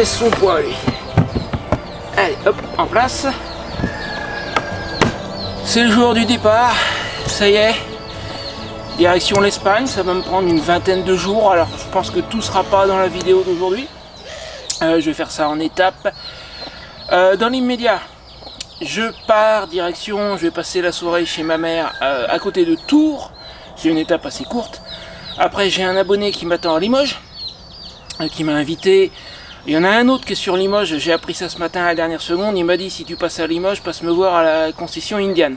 baisse son poids lui. Allez, hop, en place. C'est le jour du départ. Ça y est. Direction l'Espagne. Ça va me prendre une vingtaine de jours. Alors je pense que tout sera pas dans la vidéo d'aujourd'hui. Je vais faire ça en étapes. Dans l'immédiat, je pars direction. Je vais passer la soirée chez ma mère à côté de Tours. C'est une étape assez courte. Après, j'ai un abonné qui m'attend à Limoges, qui m'a invité. Il y en a un autre qui est sur Limoges, j'ai appris ça ce matin à la dernière seconde. Il m'a dit: si tu passes à Limoges, passe me voir à la concession Indian.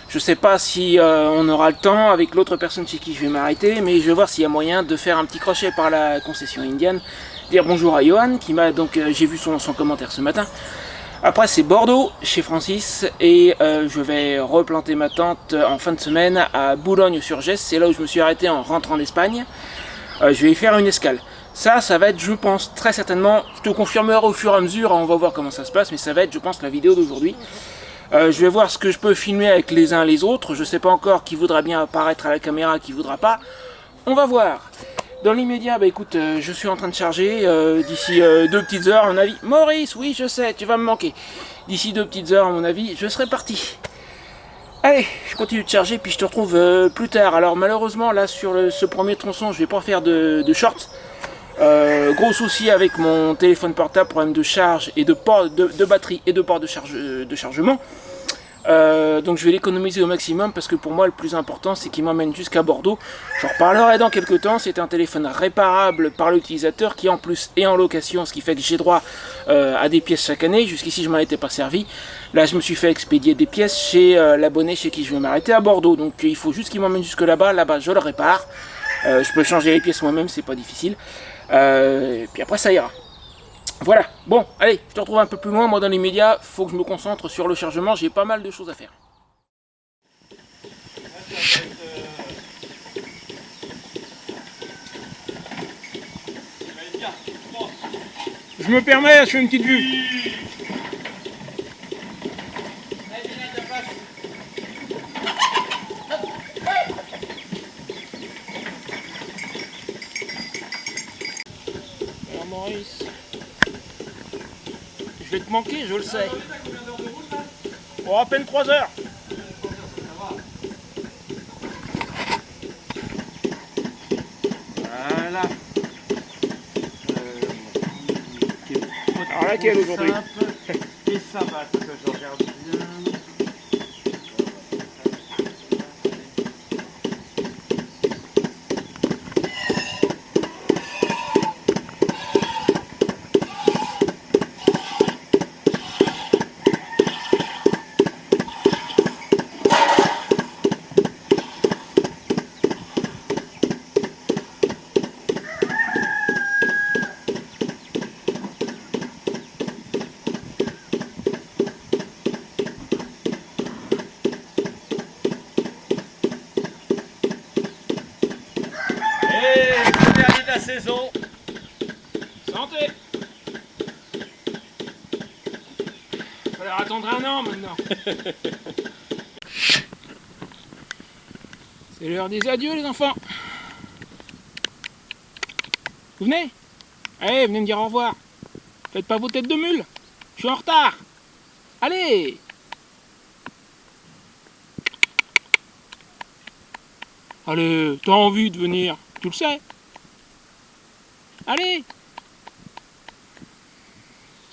Je sais pas si on aura le temps avec l'autre personne chez qui je vais m'arrêter, mais je vais voir s'il y a moyen de faire un petit crochet par la concession Indian. Dire bonjour à Johan, qui m'a donc j'ai vu son commentaire ce matin. Après c'est Bordeaux, chez Francis, et je vais replanter ma tente en fin de semaine à Boulogne-sur-Gesse. C'est là où je me suis arrêté en rentrant d'Espagne. Je vais y faire une escale. Ça va être, je pense, très certainement, je te confirmerai au fur et à mesure, on va voir comment ça se passe, mais ça va être, je pense, la vidéo d'aujourd'hui. Je vais voir ce que je peux filmer avec les uns les autres. Je sais pas encore qui voudra bien apparaître à la caméra, qui voudra pas. On va voir. Dans l'immédiat, bah écoute, je suis en train de charger. D'ici 2 petites heures, à mon avis. Maurice, oui, je sais, tu vas me manquer. D'ici 2 petites heures, à mon avis, je serai parti. Allez, je continue de charger, puis je te retrouve plus tard. Alors malheureusement, là, sur ce premier tronçon, je vais pas faire de short. Gros souci avec mon téléphone portable, problème de charge et de port de batterie et de port de chargement. Donc je vais l'économiser au maximum parce que pour moi le plus important c'est qu'il m'emmène jusqu'à Bordeaux. J'en reparlerai dans quelques temps. C'est un téléphone réparable par l'utilisateur qui en plus est en location, ce qui fait que j'ai droit à des pièces chaque année. Jusqu'ici je m'en étais pas servi. Là je me suis fait expédier des pièces chez l'abonné chez qui je vais m'arrêter à Bordeaux. Donc il faut juste qu'il m'emmène jusque là-bas. Là-bas je le répare. Je peux changer les pièces moi-même, c'est pas difficile. Et puis après ça ira. Voilà, bon, allez, je te retrouve un peu plus loin. Moi dans les médias, faut que je me concentre sur le chargement, j'ai pas mal de choses à faire. Je me permets, je fais une petite vue. Alors Maurice, je vais te manquer, je le sais. Bon, à peine 3 heures. Voilà. Alors laquelle aujourd'hui? Et ça va, ce que je regarde bien. Saison. Santé. Il va falloir attendre 1 an maintenant. C'est l'heure des adieux les enfants. Vous venez? Allez, venez me dire au revoir. Faites pas vos têtes de mule. Je suis en retard. Allez. Allez, t'as envie de venir, tu le sais. Allez!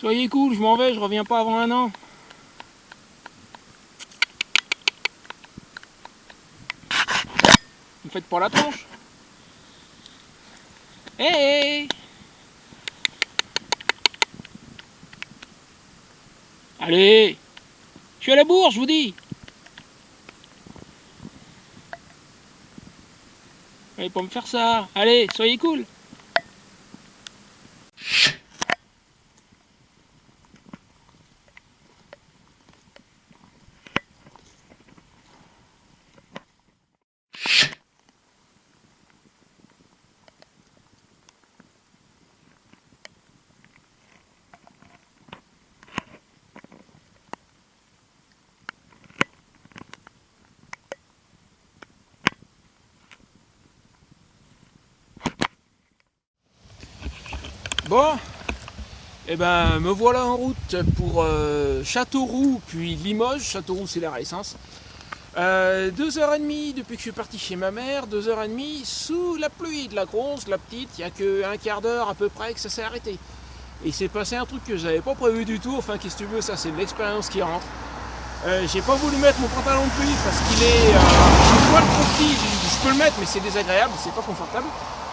Soyez cool, je m'en vais, je reviens pas avant 1 an. Vous me faites pas la tronche. Hé hey. Allez! Je suis à la bourre, je vous dis! Allez pas me faire ça! Allez, soyez cool! Bon, Et ben me voilà en route pour Châteauroux puis Limoges. Châteauroux c'est l'arrêt essence. 2h30 depuis que je suis parti chez ma mère, 2h30 sous la pluie de la grosse, la petite, il n'y a qu'un quart d'heure à peu près que ça s'est arrêté. Et il s'est passé un truc que j'avais pas prévu du tout, enfin qu'est-ce que tu veux, ça c'est de l'expérience qui rentre. J'ai pas voulu mettre mon pantalon de pluie parce qu'il est un poil trop petit, je peux le mettre mais c'est désagréable, c'est pas confortable.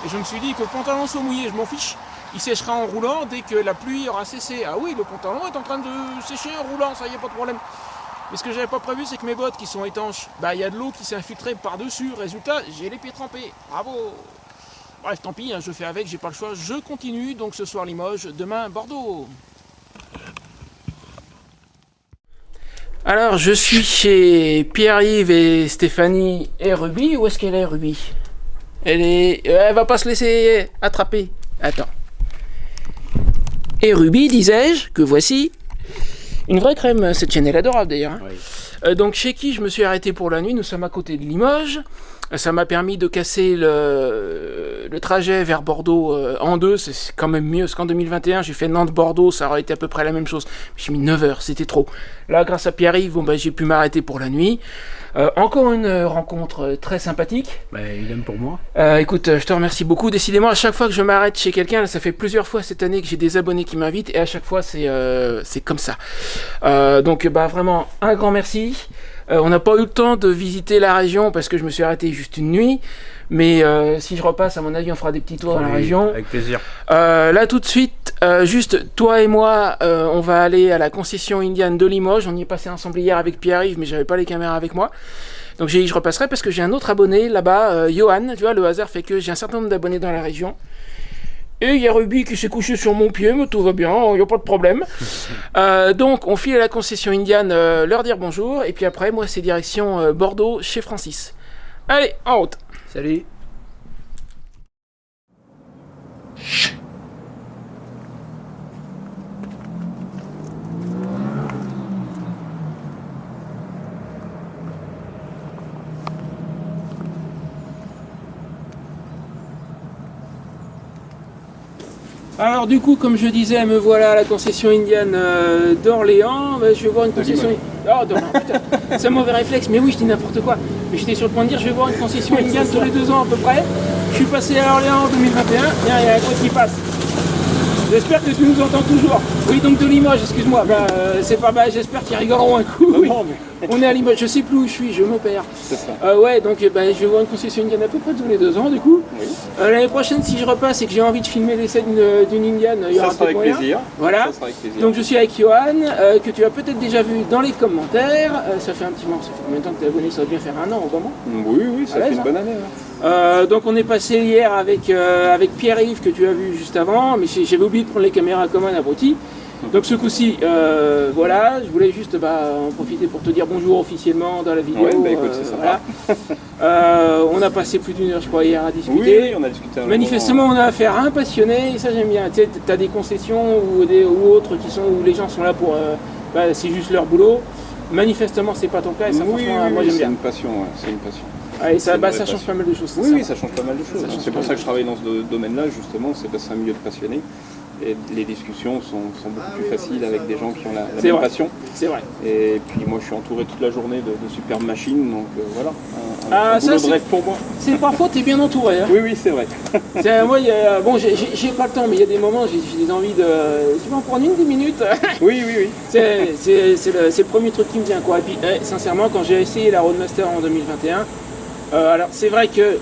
Et je me suis dit que le pantalon soit mouillé, je m'en fiche, il séchera en roulant dès que la pluie aura cessé. Ah oui, le pantalon est en train de sécher en roulant, ça y est, pas de problème. Mais ce que j'avais pas prévu, c'est que mes bottes qui sont étanches, bah il y a de l'eau qui s'est infiltrée par-dessus. Résultat, j'ai les pieds trempés. Bravo! Bref, tant pis, hein, je fais avec, j'ai pas le choix. Je continue, donc ce soir Limoges, demain Bordeaux. Alors, je suis chez Pierre-Yves et Stéphanie et Ruby. Où est-ce qu'elle est, Ruby? Elle va pas se laisser attraper. Attends. Et Ruby, disais-je, que voici. Une vraie crème, cette chaîne, elle est adorable d'ailleurs. Hein. Oui. Donc chez qui je me suis arrêté pour la nuit, nous sommes à côté de Limoges. Ça m'a permis de casser le trajet vers Bordeaux en deux, c'est quand même mieux, parce qu'en 2021 j'ai fait Nantes-Bordeaux, ça aurait été à peu près la même chose. J'ai mis 9 heures, c'était trop. Là grâce à Pierre-Yves, j'ai pu m'arrêter pour la nuit. Encore une rencontre très sympathique. Il aime pour moi. Écoute, je te remercie beaucoup. Décidément, à chaque fois que je m'arrête chez quelqu'un, ça fait plusieurs fois cette année que j'ai des abonnés qui m'invitent, et à chaque fois c'est comme ça. Donc vraiment un grand merci. On n'a pas eu le temps de visiter la région parce que je me suis arrêté juste une nuit. Mais si je repasse, à mon avis, on fera des petits tours dans la région. Avec plaisir. Là, tout de suite, juste toi et moi, on va aller à la concession Indian de Limoges. On y est passé ensemble hier avec Pierre-Yves, mais j'avais pas les caméras avec moi. Donc j'ai dit je repasserai parce que j'ai un autre abonné là-bas, Johan. Tu vois, le hasard fait que j'ai un certain nombre d'abonnés dans la région. Et il y a Ruby qui s'est couché sur mon pied, mais tout va bien, il n'y a pas de problème. Donc on file à la concession Indian, leur dire bonjour. Et puis après, moi, c'est direction Bordeaux chez Francis. Allez, en route. Salut. Alors du coup, comme je disais, me voilà à la concession Indian d'Orléans. Je vais voir une concession... Oh, non, putain, c'est un mauvais réflexe, mais oui, je dis n'importe quoi. Mais j'étais sur le point de dire, je vais voir une concession Indian tous les 2 ans à peu près. Je suis passé à Orléans en 2021, tiens, il y a un truc qui passe. J'espère que tu nous entends toujours. Oui, donc de Limoges, excuse-moi. C'est pas mal, j'espère qu'ils rigoleront un coup. Oui. On est à Limoges, je sais plus où je suis, je me perds. C'est ça. Ouais, donc je vais voir une concession Indian à peu près tous les 2 ans du coup. Oui. L'année prochaine, si je repasse et que j'ai envie de filmer l'essai d'une Indian, il y aura peut-être moyen. Plaisir. Voilà. Ça sera avec plaisir. Donc je suis avec Johan, que tu as peut-être déjà vu dans les commentaires. Ça fait un petit moment, ça fait combien de temps que tu es abonné? Ça va bien faire 1 an au moment. Oui, ça fait une bonne année. Hein. Donc on est passé hier avec Pierre-Yves que tu as vu juste avant, mais j'avais oublié de prendre les caméras comme un abruti. Donc ce coup-ci, voilà, je voulais juste en profiter pour te dire bonjour officiellement dans la vidéo. Ouais, écoute, c'est sympa. Voilà. On a passé plus d'1 heure, je crois, hier à discuter. Oui, on a discuté un Manifestement, on a affaire à un passionné, et ça j'aime bien. Tu sais, t'as des concessions ou autres où les gens sont là pour, c'est juste leur boulot. Manifestement, c'est pas ton cas, et ça, franchement, moi j'aime bien. C'est une passion, c'est une passion. Et ça change pas mal de choses. Oui, ça change pas mal de choses. C'est pour ça que je travaille dans ce domaine-là, justement, c'est parce que c'est un milieu de passionnés. Et les discussions sont beaucoup plus faciles avec des gens qui ont la même passion. C'est vrai. Et puis moi je suis entouré toute la journée de superbes machines, donc voilà, un boulot de rêve pour moi. C'est parfois t'es bien entouré. Hein. Oui, c'est vrai. Moi, j'ai pas le temps, mais il y a des moments, j'ai des envies de... Tu vas en prendre 10 minutes. Oui. C'est le premier truc qui me vient, quoi. Et puis, sincèrement, quand j'ai essayé la Roadmaster en 2021, alors c'est vrai que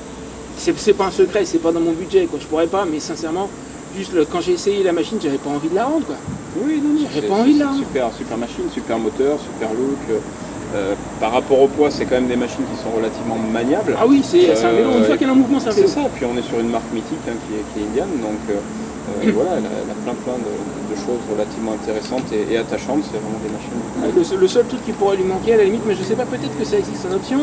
c'est pas un secret, c'est pas dans mon budget, quoi. Je pourrais pas, mais sincèrement, juste quand j'ai essayé la machine, j'avais pas envie de la rendre, quoi. Oui, non, j'avais pas envie de la rendre. Super machine, super moteur, super look. Par rapport au poids, c'est quand même des machines qui sont relativement maniables. Ah oui, c'est un vélo, une fois qu'elle est en mouvement, c'est un vélo. C'est ça, puis on est sur une marque mythique qui est Indian, donc voilà, elle a plein de choses relativement intéressantes et attachantes, c'est vraiment des machines. Le seul truc qui pourrait lui manquer à la limite, mais je sais pas, peut-être que ça existe en option,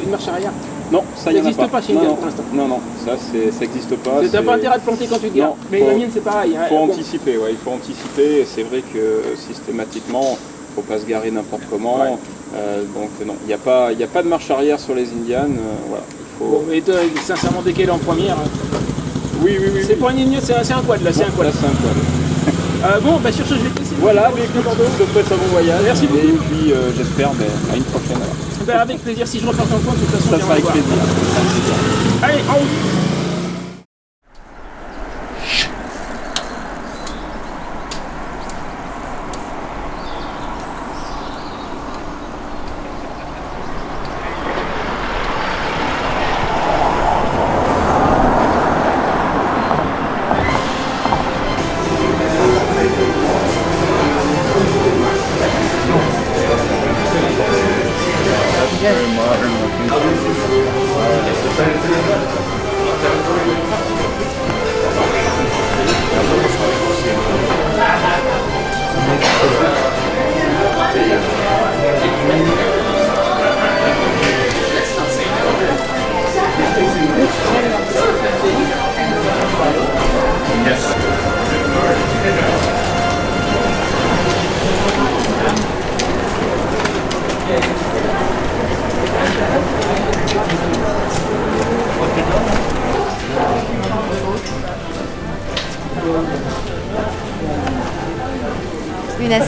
une marche arrière. Non, ça n'existe pas chez Indian pour l'instant. Non, ça n'existe pas. T'as pas intérêt à te planter quand tu te gares, mais la mienne c'est pareil. Il faut anticiper, il faut anticiper, et c'est vrai que systématiquement, il ne faut pas se garer n'importe comment. Ouais. Donc non, il n'y a pas de marche arrière sur les Indian. Voilà, il faut... Bon, mais sincèrement, dès qu'elle est en première... Oui. C'est pas une Indian, c'est un quad là, c'est un quad. Là, c'est un quad. Bon, bah sur ce, je vais te laisser. Voilà, mais écoute, je te souhaite un bon voyage. Merci beaucoup. Et puis j'espère à une prochaine. Alors. Bah, avec plaisir, si je repars en compte, de toute façon, Ça je sera avec viendrai plaisir. voir. Allez, en route. Oui, là,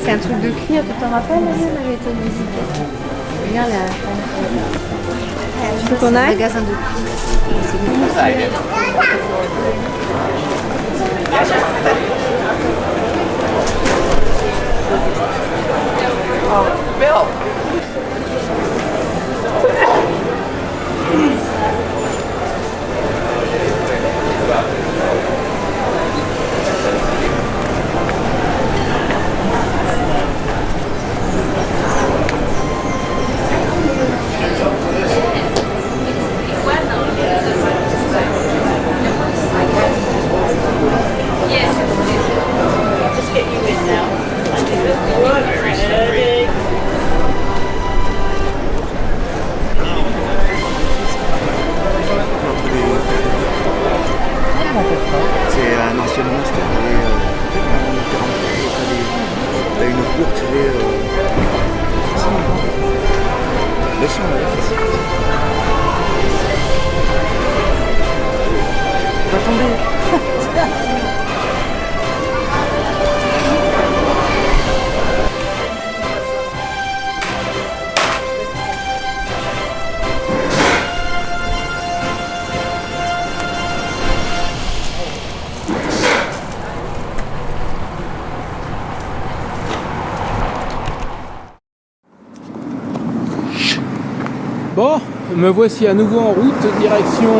c'est un truc de cuir, tu t'en rappelles? On avait été visiter. Regarde là. Tu veux qu'on aille? Magasin de cuir. C'est un ancien monstre. T'as une cour tirée. Laisse-moi va tomber. Bon, me voici à nouveau en route, direction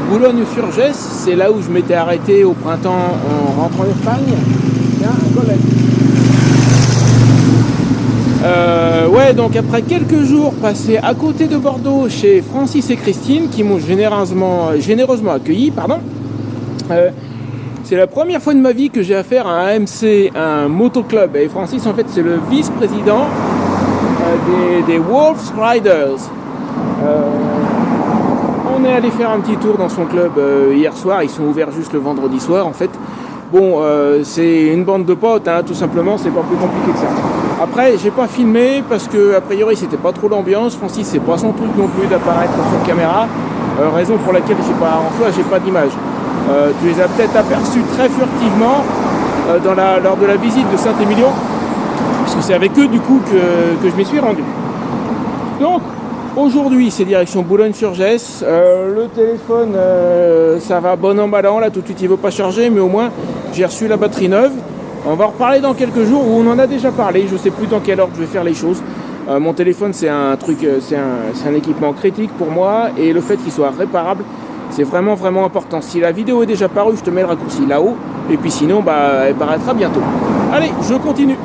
Boulogne-sur-Gesse. C'est là où je m'étais arrêté au printemps en rentrant d'Espagne. Tiens, un collègue. Ouais, donc après quelques jours passés à côté de Bordeaux chez Francis et Christine, qui m'ont généreusement accueilli, c'est la première fois de ma vie que j'ai affaire à un AMC, un motoclub. Et Francis, en fait, c'est le vice-président des Wolves Riders. On est allé faire un petit tour dans son club hier soir. Ils sont ouverts juste le vendredi soir, en fait. Bon, c'est une bande de potes, hein, tout simplement, c'est pas plus compliqué que ça. Après, j'ai pas filmé parce que, a priori, c'était pas trop l'ambiance. Francis, c'est pas son truc non plus d'apparaître sur caméra, raison pour laquelle j'ai pas d'image. Tu les as peut-être aperçus très furtivement lors de la visite de Saint-Émilion, parce que c'est avec eux, du coup, que je m'y suis rendu. Donc, aujourd'hui, c'est direction Boulogne-sur-Gesse. Le téléphone, ça va bon an, mal an. Là, tout de suite, il ne veut pas charger, mais au moins, j'ai reçu la batterie neuve. On va en reparler dans quelques jours, où on en a déjà parlé. Je ne sais plus dans quelle ordre je vais faire les choses. Mon téléphone, c'est un truc, c'est un équipement critique pour moi. Et le fait qu'il soit réparable, c'est vraiment, vraiment important. Si la vidéo est déjà parue, je te mets le raccourci là-haut. Et puis sinon, elle paraîtra bientôt. Allez, je continue.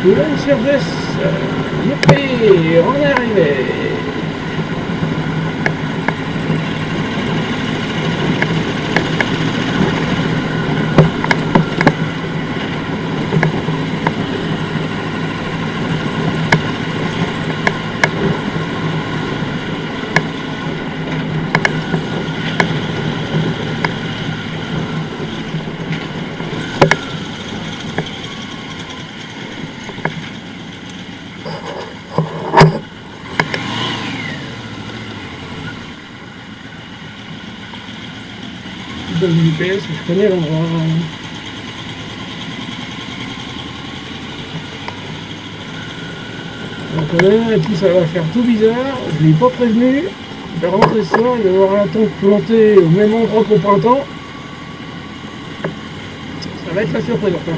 Boulogne-sur-Gesse. Youpi, on est arrivé. Dans le GPS, je connais l'endroit. Donc là, et puis ça va faire tout bizarre, je ne l'ai pas prévenu, je vais rentrer ce soir, il va y avoir la tente plantée au même endroit qu'au printemps. Ça va être la surprise enfin.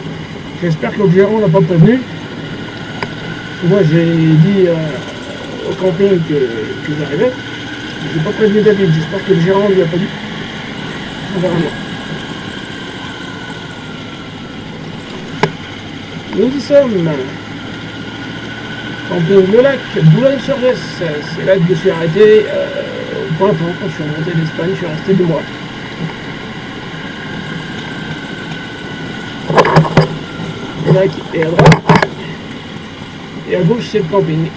J'espère que le gérant l'a pas prévenu. Moi j'ai dit au camping que j'arrivais. Je n'ai pas prévenu David, j'espère que le gérant ne lui a pas dit. On verra bien. Nous y sommes. Camping Le Lac, Boulogne-sur-Gesse. C'est là que je suis arrêté au printemps quand je suis remonté d'Espagne, je suis resté 2 mois. Le lac est à droite et à gauche c'est le camping.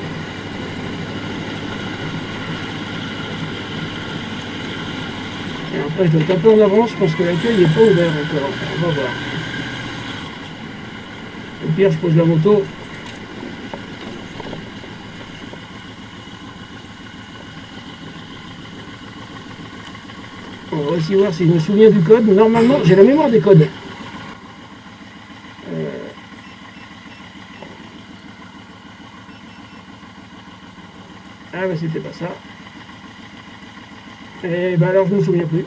Et après je dois être un peu en avance parce que l'accueil n'est pas ouvert encore. On va voir. Au pire je pose la moto. On va aussi voir si je me souviens du code. Normalement j'ai la mémoire des codes. Ah bah c'était pas ça. Et bah alors je me souviens plus.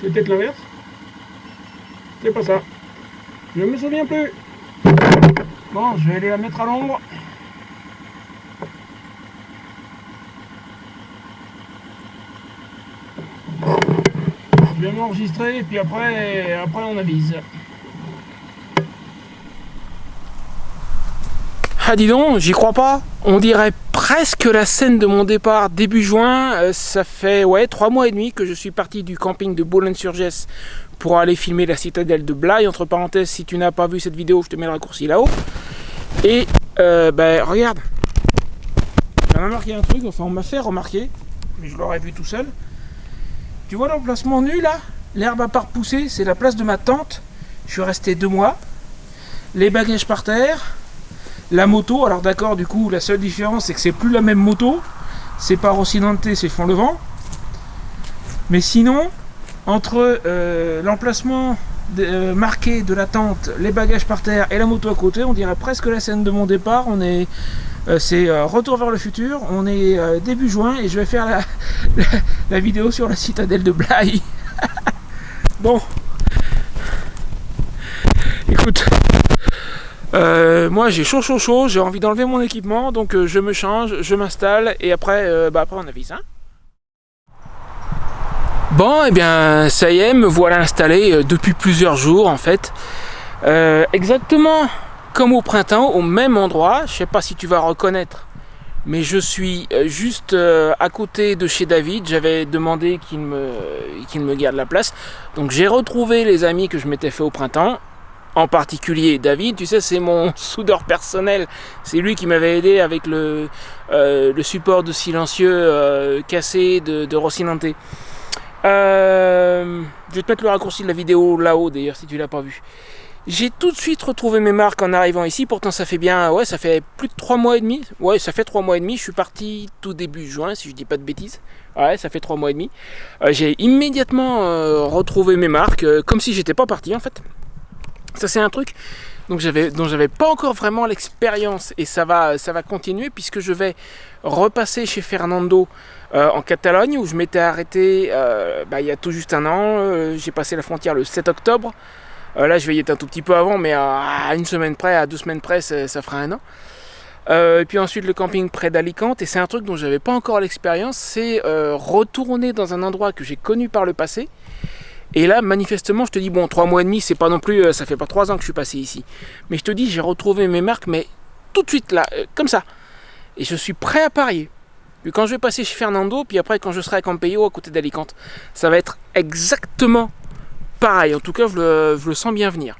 C'est peut-être l'inverse. C'est pas ça. Je me souviens plus. Bon, je vais aller la mettre à l'ombre. Je vais m'enregistrer et puis après on avise. Ah dis donc, j'y crois pas. On dirait presque la scène de mon départ début juin. Ça fait 3 mois et demi que je suis parti du camping de Boulogne-sur-Gesse pour aller filmer la citadelle de Blaye. Entre parenthèses, si tu n'as pas vu cette vidéo, je te mets le raccourci là-haut. Et regarde, j'ai remarqué un truc, enfin on m'a fait remarquer, mais je l'aurais vu tout seul. Tu vois l'emplacement nu là? L'herbe à part poussée, c'est la place de ma tente. Je suis resté 2 mois. Les bagages par terre. La moto, alors d'accord, du coup, la seule différence, c'est que c'est plus la même moto. C'est pas Rocinante, c'est Font-le-Vent. Mais sinon, entre l'emplacement marqué de la tente, les bagages par terre et la moto à côté, on dirait presque la scène de mon départ. On est, c'est Retour vers le futur. On est début juin et je vais faire la vidéo sur la citadelle de Blaye. Bon. Écoute. Moi j'ai chaud, j'ai envie d'enlever mon équipement, donc je me change, je m'installe et après, après on avise. Hein. Bon, et bien ça y est, me voilà installé depuis plusieurs jours en fait. Exactement comme au printemps, au même endroit, je sais pas si tu vas reconnaître, mais je suis juste à côté de chez David. J'avais demandé qu'il me garde la place, donc j'ai retrouvé les amis que je m'étais fait au printemps. En particulier David, tu sais, c'est mon soudeur personnel. C'est lui qui m'avait aidé avec le support de silencieux cassé de Rocinante. Je vais te mettre le raccourci de la vidéo là-haut d'ailleurs si tu l'as pas vu. J'ai tout de suite retrouvé mes marques en arrivant ici. Pourtant ça fait bien, ça fait plus de 3 mois et demi. Ouais, ça fait 3 mois et demi. Je suis parti tout début juin si je dis pas de bêtises. Ouais, ça fait 3 mois et demi. J'ai immédiatement retrouvé mes marques comme si j'étais pas parti en fait. Ça c'est un truc dont j'avais pas encore vraiment l'expérience et ça va continuer puisque je vais repasser chez Fernando en Catalogne où je m'étais arrêté il y a tout juste 1 an. J'ai passé la frontière le 7 octobre. Là je vais y être un tout petit peu avant mais à 1 semaine près, à 2 semaines près ça fera 1 an. Et puis ensuite le camping près d'Alicante et c'est un truc dont j'avais pas encore l'expérience, c'est retourner dans un endroit que j'ai connu par le passé Et là, manifestement, je te dis, bon, 3 mois et demi, c'est pas non plus, ça fait pas 3 ans que je suis passé ici. Mais je te dis, j'ai retrouvé mes marques, mais tout de suite là, comme ça. Et je suis prêt à parier. Puis quand je vais passer chez Fernando, puis après quand je serai à Campello, à côté d'Alicante, ça va être exactement pareil. En tout cas, je le sens bien venir.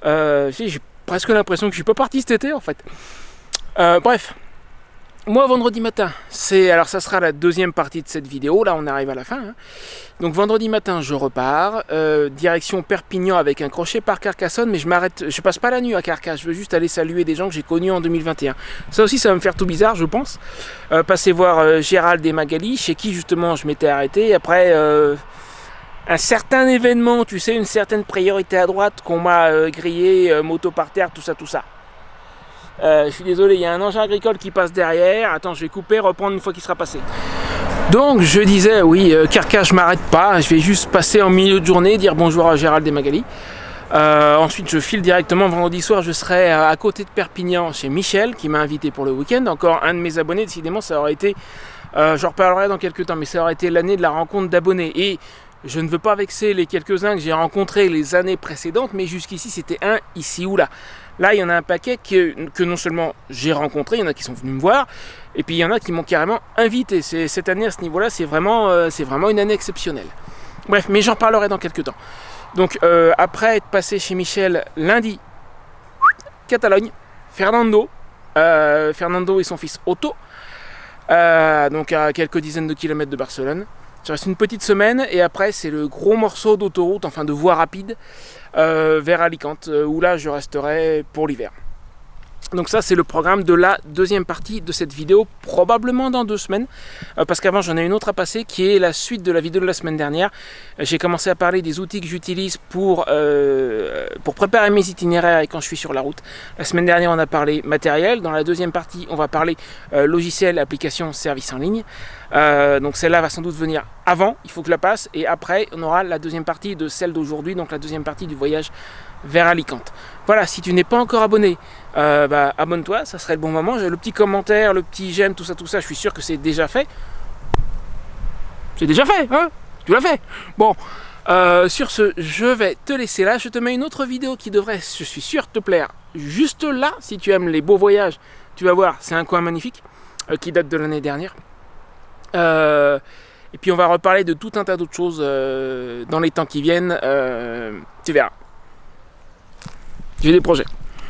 J'ai presque l'impression que je suis pas parti cet été, en fait. Bref. Moi, vendredi matin, alors ça sera la deuxième partie de cette vidéo, là on arrive à la fin. Hein. Donc vendredi matin, je repars, direction Perpignan avec un crochet par Carcassonne, mais je passe pas la nuit à Carcassonne, je veux juste aller saluer des gens que j'ai connus en 2021. Ça aussi, ça va me faire tout bizarre, je pense. Passer voir Gérald et Magali, chez qui justement je m'étais arrêté, après un certain événement, tu sais, une certaine priorité à droite qu'on m'a grillé, moto par terre, tout ça, tout ça. Je suis désolé, il y a un engin agricole qui passe derrière. Attends, je vais couper, reprendre une fois qu'il sera passé. Donc je disais, oui, Carcassonne, je m'arrête pas. Je vais juste passer en milieu de journée, dire bonjour à Gérald et Magali. Ensuite, je file directement. Vendredi soir, je serai à côté de Perpignan chez Michel, qui m'a invité pour le week-end. Encore un de mes abonnés, décidément, ça aurait été... j'en reparlerai dans quelques temps, mais ça aurait été l'année de la rencontre d'abonnés. Et je ne veux pas vexer les quelques-uns que j'ai rencontrés les années précédentes, mais jusqu'ici, c'était un ici ou là. Là, il y en a un paquet que non seulement j'ai rencontré, il y en a qui sont venus me voir, et puis il y en a qui m'ont carrément invité. Cette année, à ce niveau-là, c'est vraiment une année exceptionnelle. Bref, mais j'en parlerai dans quelques temps. Donc, après être passé chez Michel lundi, Catalogne, Fernando et son fils Otto, donc à quelques dizaines de kilomètres de Barcelone. Je reste une petite semaine, et après, c'est le gros morceau d'autoroute, enfin de voie rapide, vers Alicante, où là je resterai pour l'hiver. Donc ça, c'est le programme de la deuxième partie de cette vidéo, probablement dans 2 semaines, parce qu'avant j'en ai une autre à passer qui est la suite de la vidéo de la semaine dernière. J'ai commencé à parler des outils que j'utilise pour préparer mes itinéraires et quand je suis sur la route. La semaine dernière, on a parlé matériel. Dans la deuxième partie, on va parler logiciel, application, service en ligne. Donc celle-là va sans doute venir avant, il faut que je la passe, et après on aura la deuxième partie de celle d'aujourd'hui, donc la deuxième partie du voyage vers Alicante. Voilà, si tu n'es pas encore abonné, abonne-toi, ça serait le bon moment. J'ai le petit commentaire, le petit j'aime, tout ça, je suis sûr que c'est déjà fait. C'est déjà fait, hein? Tu l'as fait. Bon, sur ce, je vais te laisser là. Je te mets une autre vidéo qui devrait, je suis sûr, te plaire. Juste là, si tu aimes les beaux voyages, tu vas voir, c'est un coin magnifique qui date de l'année dernière. Et puis on va reparler de tout un tas d'autres choses dans les temps qui viennent. Tu verras. J'ai des projets.